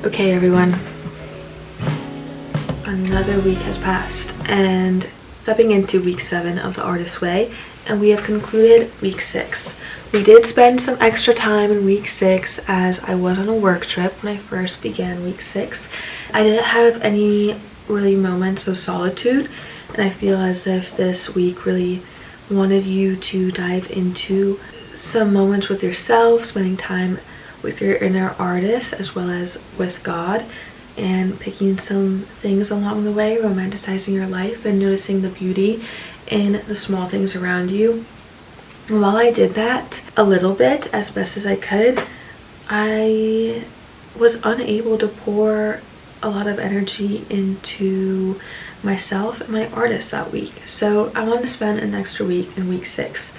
Okay everyone, another week has passed and stepping into week 7 of the Artist's Way, and we have concluded week 6. We did spend some extra time in week 6 as I was on a work trip when I first began week 6. I didn't have any really moments of solitude, and I feel as if this week really wanted you to dive into some moments with yourself, spending time with your inner artist as well as with God, and picking some things along the way, romanticizing your life and noticing the beauty in the small things around you. And while I did that a little bit as best as I could, I was unable to pour a lot of energy into myself and my artist that week. So I want to spend an extra week in week 6.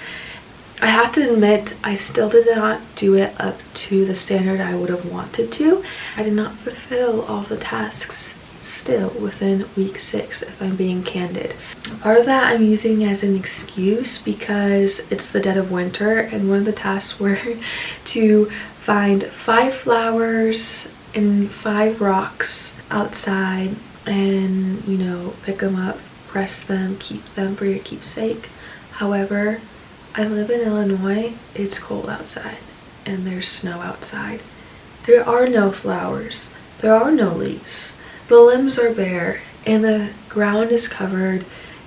I have to admit, I still did not do it up to the standard I would have wanted to. I did not fulfill all the tasks still within week 6, if I'm being candid. Part of that I'm using as an excuse because it's the dead of winter, and one of the tasks were to find 5 flowers and 5 rocks outside and, you know, pick them up, press them, keep them for your keepsake. However, I live in Illinois, it's cold outside, and there's snow outside. There are no flowers, there are no leaves. The limbs are bare, and the ground is covered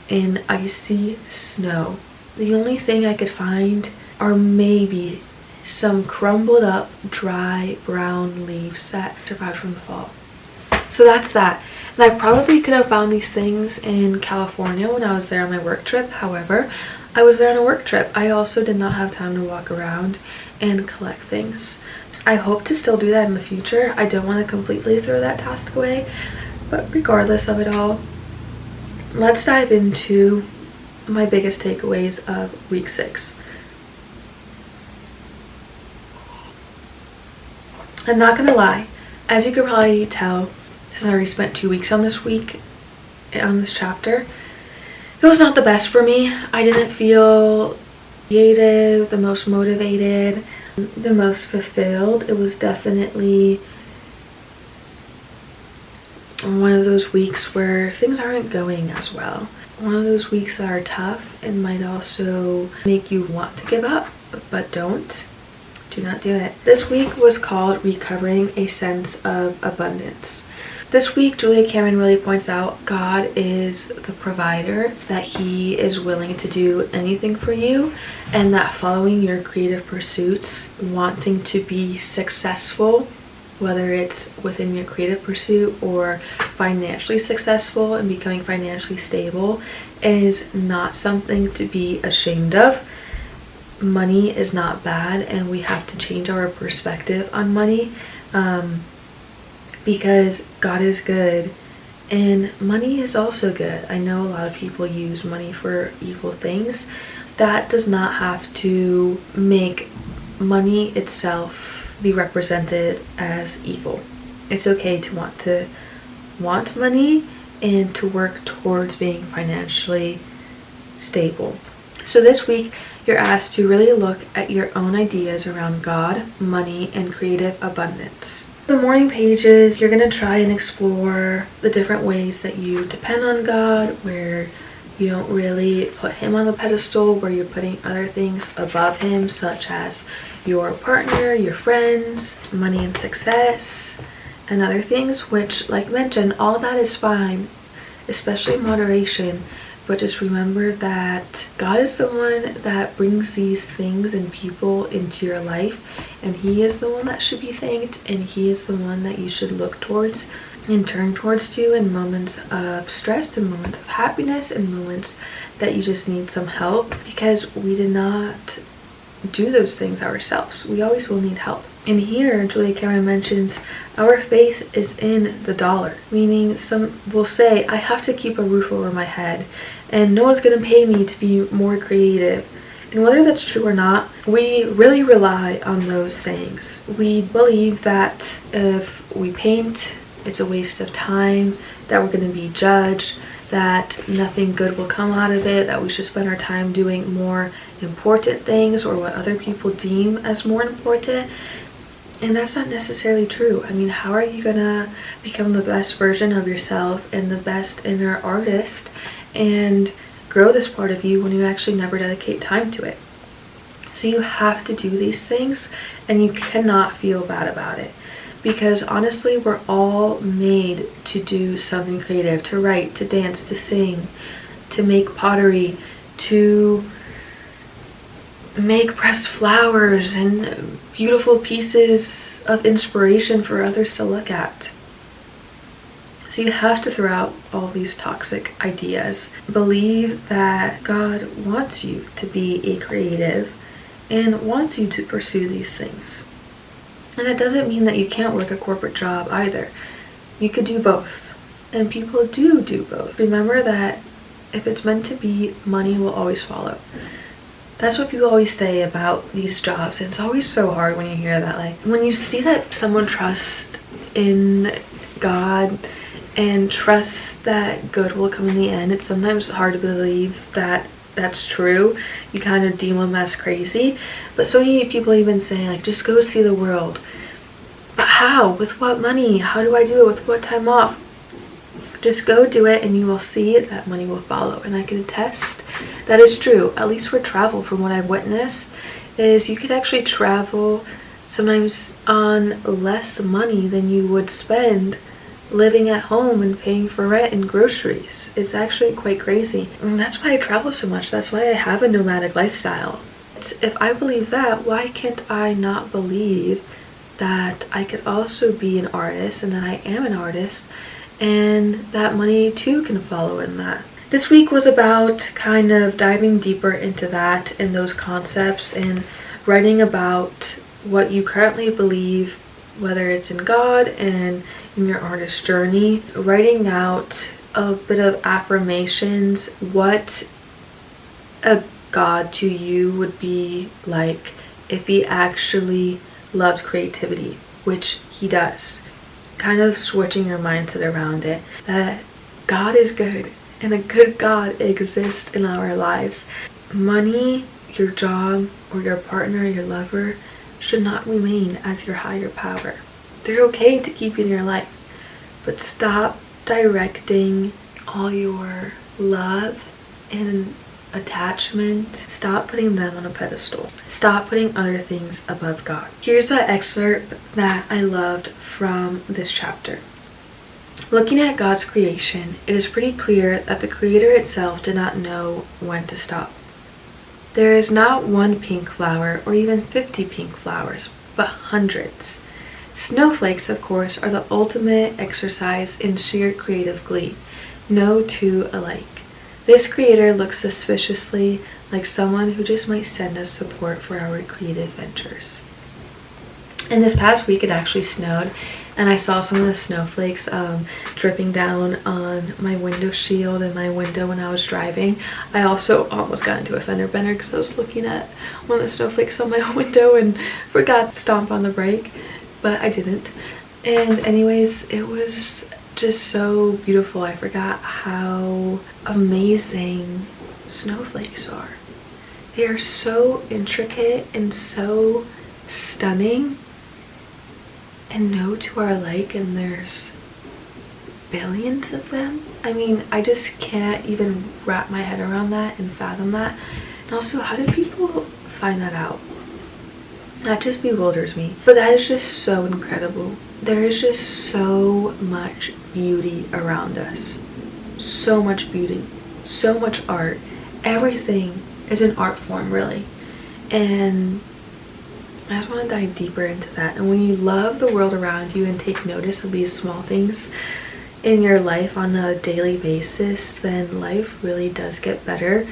in icy snow. The only thing I could find are maybe some crumbled up, dry, brown leaves that survived from the fall. So that's that. And I probably could have found these things in California when I was there on my work trip. However, I was there on a work trip. I also did not have time to walk around and collect things. I hope to still do that in the future. I don't want to completely throw that task away, but regardless of it all, let's dive into my biggest takeaways of week 6. I'm not gonna lie, as you could probably tell, since I already spent 2 weeks on this chapter, it was not the best for me. I didn't feel creative, the most motivated, the most fulfilled. It was definitely one of those weeks where things aren't going as well. One of those weeks that are tough and might also make you want to give up, but don't. Do not do it. This week was called Recovering a Sense of Abundance. This week, Julia Cameron really points out God is the provider, that He is willing to do anything for you, and that following your creative pursuits, wanting to be successful, whether it's within your creative pursuit or financially successful and becoming financially stable, is not something to be ashamed of. Money is not bad, and we have to change our perspective on money. Because God is good and money is also good. I know a lot of people use money for evil things. That does not have to make money itself be represented as evil. It's okay to want money and to work towards being financially stable. So this week, you're asked to really look at your own ideas around God, money, and creative abundance. The morning pages, you're going to try and explore the different ways that you depend on God, where you don't really put Him on the pedestal, where you're putting other things above Him, such as your partner, your friends, money and success, and other things, which, like mentioned, all of that is fine, especially moderation. But just remember that God is the one that brings these things and people into your life, and He is the one that should be thanked, and He is the one that you should look towards and turn towards to in moments of stress, in moments of happiness, in moments that you just need some help, because we did not do those things ourselves. We always will need help. And here, Julia Cameron mentions our faith is in the dollar, meaning some will say, I have to keep a roof over my head, and no one's going to pay me to be more creative. And whether that's true or not, we really rely on those sayings. We believe that if we paint, it's a waste of time, that we're going to be judged, that nothing good will come out of it, that we should spend our time doing more important things or what other people deem as more important. And that's not necessarily true. I mean, how are you gonna become the best version of yourself and the best inner artist and grow this part of you when you actually never dedicate time to it? So you have to do these things, and you cannot feel bad about it, because honestly, we're all made to do something creative, to write, to dance, to sing, to make pottery, to make pressed flowers and beautiful pieces of inspiration for others to look at. So you have to throw out all these toxic ideas. Believe that God wants you to be a creative and wants you to pursue these things. And that doesn't mean that you can't work a corporate job either. You could do both. And people do both. Remember that if it's meant to be, money will always follow. That's what people always say about these jobs. And it's always so hard when you hear that. Like, when you see that someone trusts in God and trusts that good will come in the end, it's sometimes hard to believe that that's true. You kind of deem them as crazy. But so many people even say, like, just go see the world. But how? With what money? How do I do it? With what time off? Just go do it, and you will see that money will follow. And I can attest that is true. At least for travel, from what I've witnessed, is you could actually travel sometimes on less money than you would spend living at home and paying for rent and groceries. It's actually quite crazy. And that's why I travel so much. That's why I have a nomadic lifestyle. If I believe that, why can't I not believe that I could also be an artist, and that I am an artist, and that money too can follow in that? This week was about kind of diving deeper into that and those concepts, and writing about what you currently believe, whether it's in God and in your artist journey, writing out a bit of affirmations, what a God to you would be like if he actually loved creativity, which he does. Kind of switching your mindset around it, that God is good and a good God exists in our lives. Money, your job, or your partner, your lover should not remain as your higher power. They're okay to keep in your life, but stop directing all your love and attachment. Stop putting them on a pedestal. Stop putting other things above God. Here's an excerpt that I loved from this chapter. Looking at God's creation, it is pretty clear that the Creator itself did not know when to stop. There is not one pink flower or even 50 pink flowers, but hundreds. Snowflakes, of course, are the ultimate exercise in sheer creative glee. No two alike. This creator looks suspiciously like someone who just might send us support for our creative ventures. And this past week it actually snowed, and I saw some of the snowflakes dripping down on my window shield and my window when I was driving. I also almost got into a fender bender because I was looking at one of the snowflakes on my window and forgot to stomp on the brake, but I didn't. And anyways, it was just so beautiful. I forgot how amazing snowflakes are. They are so intricate and so stunning, and no two are alike, and there's billions of them. I mean, I just can't even wrap my head around that and fathom that. And also, how do people find that out? That just bewilders me. But that is just so incredible. There is just so much beauty around us. So much beauty. So much art. Everything is an art form, really. And I just want to dive deeper into that. And when you love the world around you and take notice of these small things in your life on a daily basis, then life really does get better.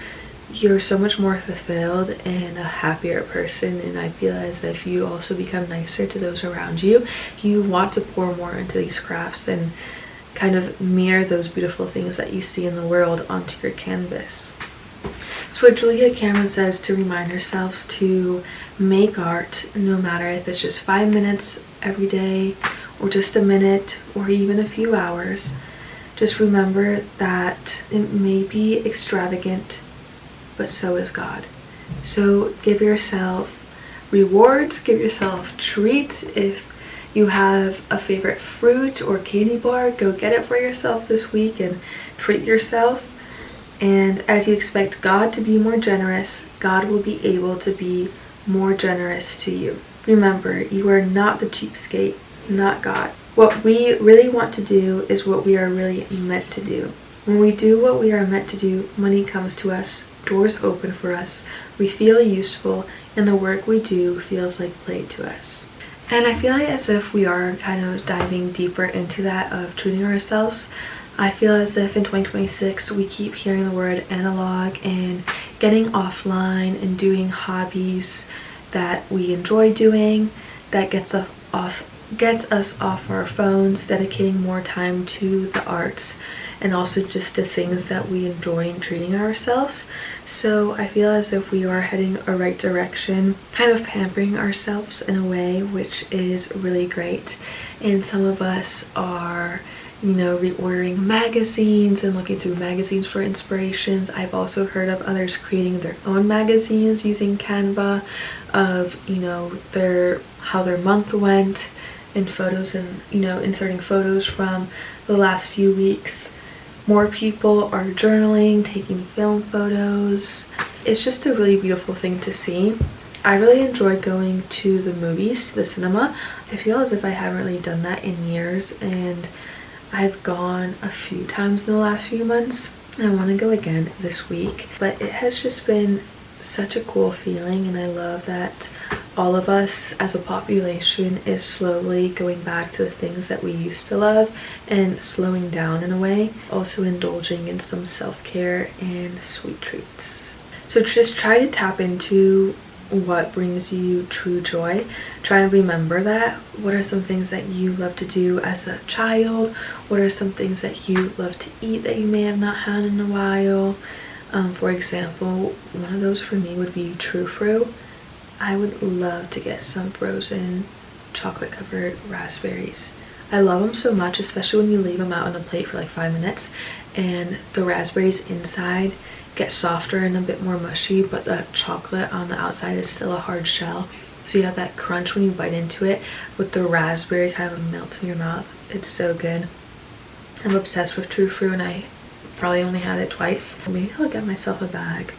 You're so much more fulfilled and a happier person, and I feel as if you also become nicer to those around you. You want to pour more into these crafts and kind of mirror those beautiful things that you see in the world onto your canvas. So Julia Cameron says to remind ourselves to make art, no matter if it's just 5 minutes every day or just a minute or even a few hours. Just remember that it may be extravagant, but so is God. So give yourself rewards, give yourself treats. If you have a favorite fruit or candy bar, go get it for yourself this week and treat yourself. And as you expect God to be more generous, God will be able to be more generous to you. Remember, you are not the cheapskate, not God. What we really want to do is what we are really meant to do. When we do what we are meant to do, money comes to us, doors open for us, we feel useful, and the work we do feels like play to us. And I feel like as if we are kind of diving deeper into that of treating ourselves. I feel as if in 2026 we keep hearing the word analog and getting offline and doing hobbies that we enjoy doing, that gets us off our phones, dedicating more time to the arts and also just to things that we enjoy in treating ourselves. So I feel as if we are heading a right direction, kind of pampering ourselves in a way which is really great. And some of us are, you know, reordering magazines and looking through magazines for inspirations. I've also heard of others creating their own magazines using Canva of, you know, how their month went and photos, and, you know, inserting photos from the last few weeks. More people are journaling, taking film photos. It's just a really beautiful thing to see. I really enjoy going to the movies, to the cinema. I feel as if I haven't really done that in years, and I've gone a few times in the last few months. I want to go again this week, but it has just been such a cool feeling, and I love that all of us as a population is slowly going back to the things that we used to love and slowing down in a way, also indulging in some self-care and sweet treats. So just try to tap into what brings you true joy. Try and remember that. What are some things that you love to do as a child? What are some things that you love to eat that you may have not had in a while? For example, one of those for me would be true fruit. I would love to get some frozen chocolate covered raspberries. I love them so much, especially when you leave them out on a plate for like 5 minutes and the raspberries inside get softer and a bit more mushy, but the chocolate on the outside is still a hard shell. So you have that crunch when you bite into it, with the raspberry kind of melts in your mouth. It's so good. I'm obsessed with true fruit, and I probably only had it twice. Maybe I'll get myself a bag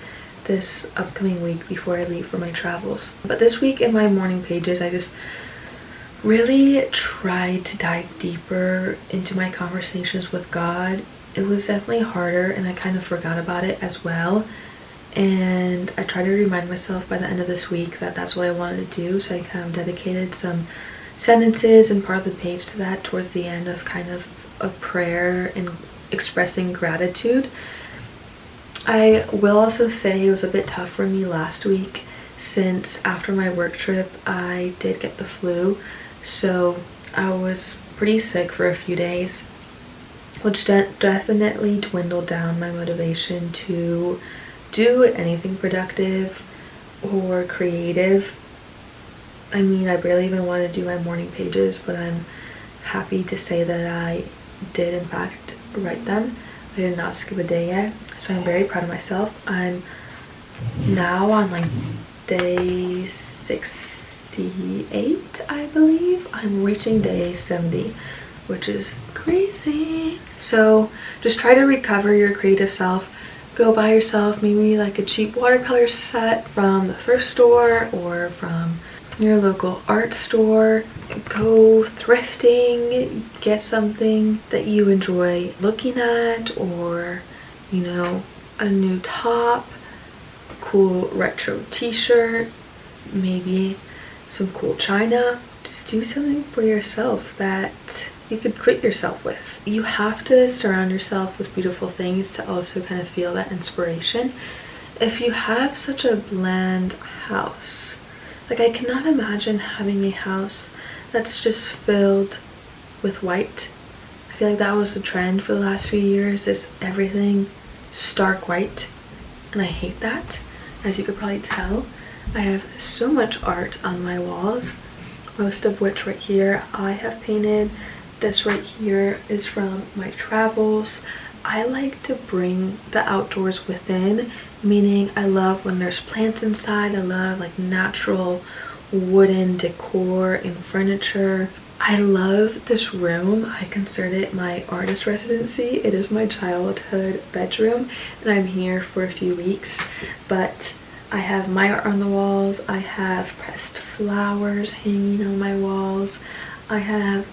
this upcoming week before I leave for my travels. But this week in my morning pages, I just really tried to dive deeper into my conversations with God. It was definitely harder, and I kind of forgot about it as well. And I tried to remind myself by the end of this week that that's what I wanted to do. So I kind of dedicated some sentences and part of the page to that towards the end, of kind of a prayer and expressing gratitude. I will also say it was a bit tough for me last week, since after my work trip I did get the flu, so I was pretty sick for a few days, which definitely dwindled down my motivation to do anything productive or creative. I mean, I barely even want to do my morning pages, but I'm happy to say that I did in fact write them. I did not skip a day yet, so I'm very proud of myself. I'm now on like day 68, I believe. I'm reaching day 70, which is crazy. So just try to recover your creative self. Go buy yourself maybe like a cheap watercolor set from the thrift store or from your local art store. Go thrifting, get something that you enjoy looking at, or, you know, a new top, a cool retro t-shirt, maybe some cool china. Just do something for yourself that you could treat yourself with. You have to surround yourself with beautiful things to also kind of feel that inspiration. If you have such a bland house, like I cannot imagine having a house that's just filled with white. I feel like that was the trend for the last few years, is everything stark white, and I hate that. As you could probably tell, I have so much art on my walls, most of which right here I have painted. This right here is from my travels. I like to bring the outdoors within, meaning I love when there's plants inside. I love like natural wooden decor and furniture. I love this room. I consider it my artist residency. It is my childhood bedroom, and I'm here for a few weeks, but I have my art on the walls. I have pressed flowers hanging on my walls. I have,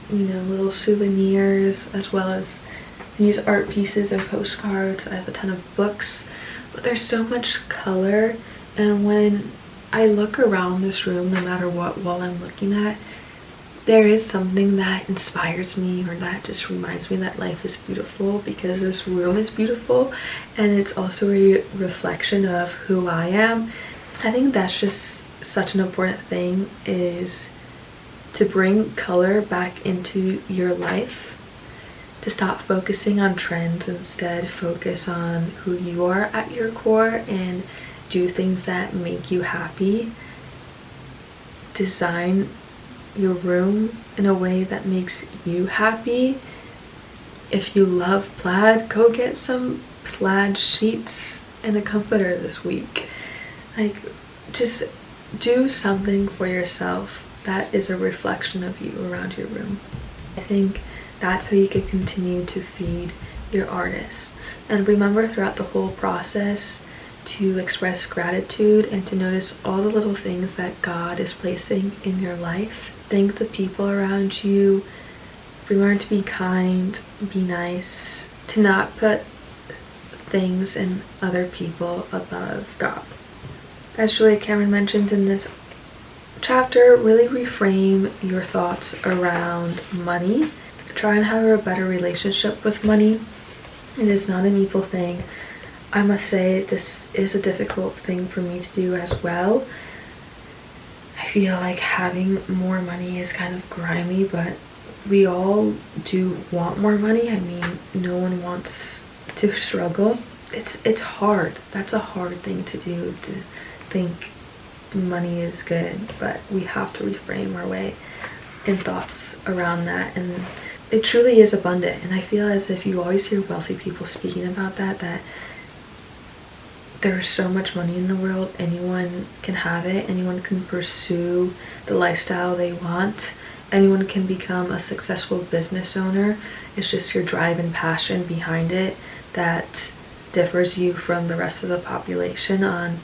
little souvenirs, as well as these art pieces and postcards. I have a ton of books, but there's so much color, and when I look around this room, no matter what wall I'm looking at, there is something that inspires me, or that just reminds me that life is beautiful, because this room is beautiful, and it's also a reflection of who I am. I think that's just such an important thing, is to bring color back into your life, to stop focusing on trends, instead focus on who you are at your core and do things that make you happy. Design your room in a way that makes you happy. If you love plaid, go get some plaid sheets and a comforter this week. Like, just do something for yourself that is a reflection of you around your room. I think that's how you can continue to feed your artist. And remember throughout the whole process to express gratitude and to notice all the little things that God is placing in your life. Thank the people around you. Remember to be kind, be nice, to not put things and other people above God. As Julia Cameron mentions in this chapter, really reframe your thoughts around money. Try and have a better relationship with money. It is not an evil thing. I must say this is a difficult thing for me to do as well. I feel like having more money is kind of grimy, but we all do want more money. I mean, no one wants to struggle. It's hard. That's a hard thing to do, to think money is good, but we have to reframe our way and thoughts around that. And it truly is abundant, and I feel as if you always hear wealthy people speaking about that there's so much money in the world. Anyone can have it. Anyone can pursue the lifestyle they want. Anyone can become a successful business owner. It's just your drive and passion behind it that differs you from the rest of the population on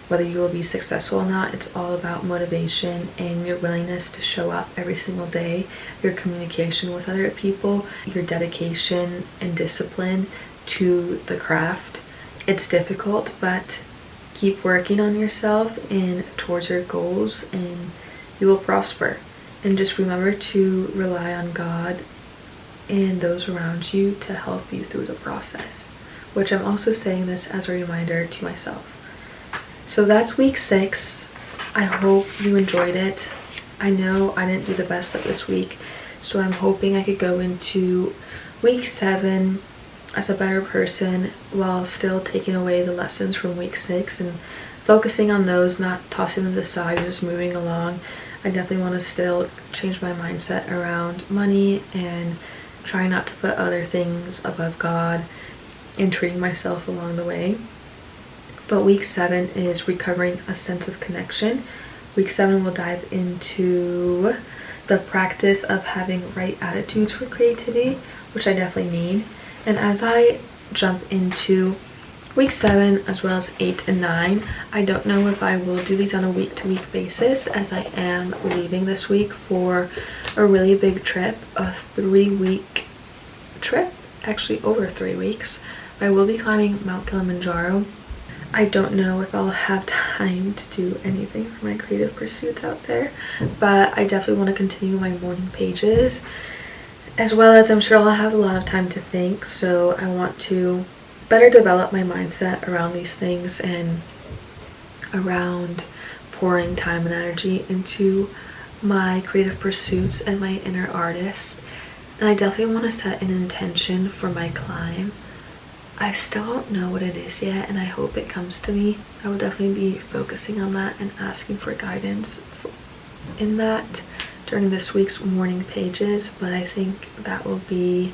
whether you will be successful or not. It's all about motivation and your willingness to show up every single day, your communication with other people, your dedication and discipline to the craft. It's difficult, but keep working on yourself and towards your goals, and you will prosper. And just remember to rely on God and those around you to help you through the process, which I'm also saying this as a reminder to myself. So that's week 6. I hope you enjoyed it. I know I didn't do the best of this week, so I'm hoping I could go into week 7 as a better person while still taking away the lessons from week 6 and focusing on those, not tossing them aside, just moving along. I definitely want to still change my mindset around money and try not to put other things above God and treating myself along the way. But week 7 is recovering a sense of connection. Week 7 will dive into the practice of having right attitudes for creativity, which I definitely need. And as I jump into week 7 as well as 8 and 9, I don't know if I will do these on a week-to-week basis, as I am leaving this week for a really big trip, a 3-week trip, actually over 3 weeks. I will be climbing Mount Kilimanjaro. I don't know if I'll have time to do anything for my creative pursuits out there, but I definitely want to continue my morning pages, as well as I'm sure I'll have a lot of time to think. So I want to better develop my mindset around these things and around pouring time and energy into my creative pursuits and my inner artist. And I definitely want to set an intention for my climb. I still don't know what it is yet, and I hope it comes to me. I will definitely be focusing on that and asking for guidance in that during this week's morning pages, but I think that will be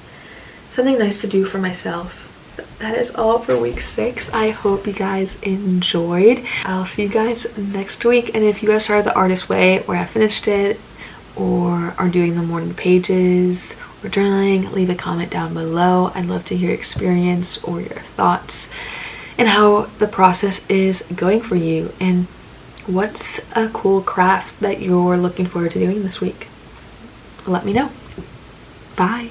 something nice to do for myself that is all for week 6. I hope you guys enjoyed. I'll see you guys next week. And if you guys started the Artist Way or have finished it or are doing the morning pages or journaling, leave a comment down below. I'd love to hear your experience or your thoughts and how the process is going for you, and what's a cool craft that you're looking forward to doing this week. Let me know. Bye.